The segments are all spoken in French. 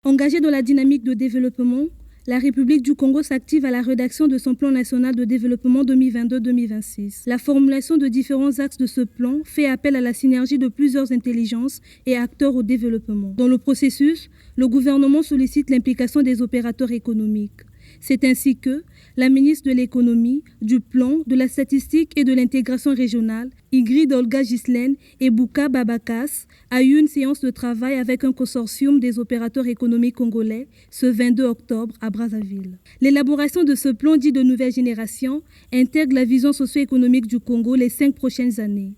Engagée dans la dynamique de développement, la République du Congo s'active à la rédaction de son plan national de développement 2022-2026. La formulation de différents axes de ce plan fait appel à la synergie de plusieurs intelligences et acteurs au développement. Dans le processus, le gouvernement sollicite l'implication des opérateurs économiques. C'est ainsi que la ministre de l'Économie, du Plan, de la Statistique et de l'Intégration régionale, Ingrid Olga Ghislaine et Bouka Babakas, a eu une séance de travail avec un consortium des opérateurs économiques congolais ce 22 octobre à Brazzaville. L'élaboration de ce plan dit de nouvelle génération intègre la vision socio-économique du Congo les 5 prochaines années.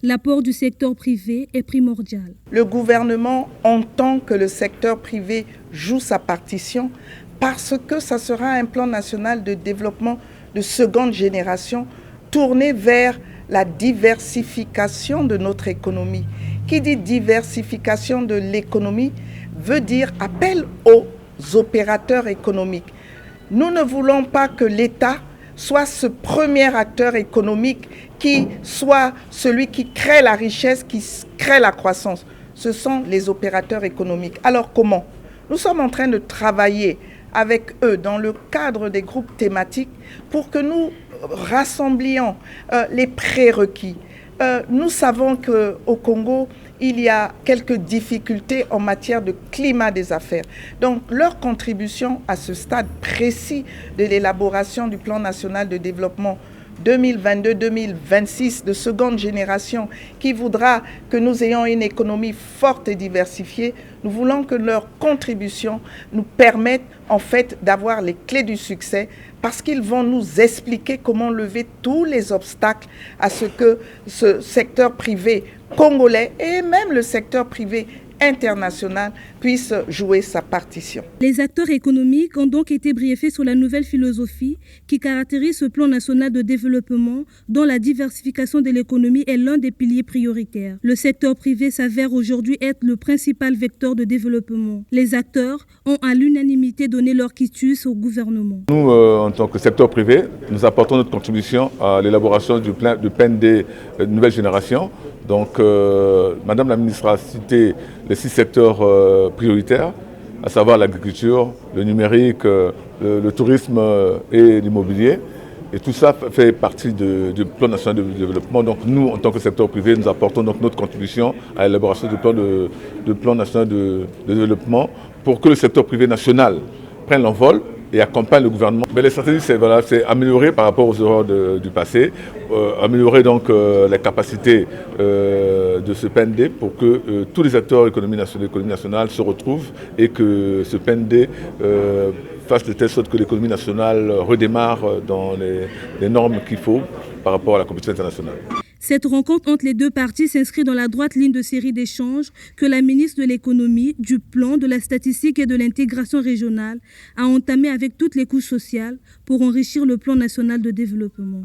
L'apport du secteur privé est primordial. Le gouvernement entend que le secteur privé joue sa partition parce que ça sera un plan national de développement de seconde génération tourné vers la diversification de notre économie. Qui dit diversification de l'économie veut dire appel aux opérateurs économiques. Nous ne voulons pas que l'État soit ce premier acteur économique qui soit celui qui crée la richesse, qui crée la croissance. Ce sont les opérateurs économiques. Alors comment? Nous sommes en train de travailler avec eux dans le cadre des groupes thématiques pour que nous rassemblions les prérequis. Nous savons qu'au Congo, il y a quelques difficultés en matière de climat des affaires. Donc, leur contribution à ce stade précis de l'élaboration du plan national de développement 2022-2026 de seconde génération qui voudra que nous ayons une économie forte et diversifiée, nous voulons que leur contribution nous permette en fait d'avoir les clés du succès parce qu'ils vont nous expliquer comment lever tous les obstacles à ce que ce secteur privé congolais et même le secteur privé international puisse jouer sa partition. Les acteurs économiques ont donc été briefés sur la nouvelle philosophie qui caractérise ce plan national de développement dont la diversification de l'économie est l'un des piliers prioritaires. Le secteur privé s'avère aujourd'hui être le principal vecteur de développement. Les acteurs ont à l'unanimité donné leur quitus au gouvernement. Nous, en tant que secteur privé, nous apportons notre contribution à l'élaboration du PND nouvelle génération. Donc, Madame la ministre a cité les 6 secteurs prioritaires, à savoir l'agriculture, le numérique, le tourisme et l'immobilier. Et tout ça fait partie du plan national de développement. Donc nous, en tant que secteur privé, nous apportons donc notre contribution à l'élaboration du plan national de développement pour que le secteur privé national prenne l'envol et accompagne le gouvernement. Mais les stratégies, c'est améliorer par rapport aux erreurs du passé, améliorer donc les capacités de ce PND pour que tous les acteurs de l'économie nationale se retrouvent et que ce PND fasse de telle sorte que l'économie nationale redémarre dans les normes qu'il faut par rapport à la compétition internationale. Cette rencontre entre les deux parties s'inscrit dans la droite ligne de série d'échanges que la ministre de l'Économie, du Plan, de la Statistique et de l'Intégration régionale a entamé avec toutes les couches sociales pour enrichir le plan national de développement.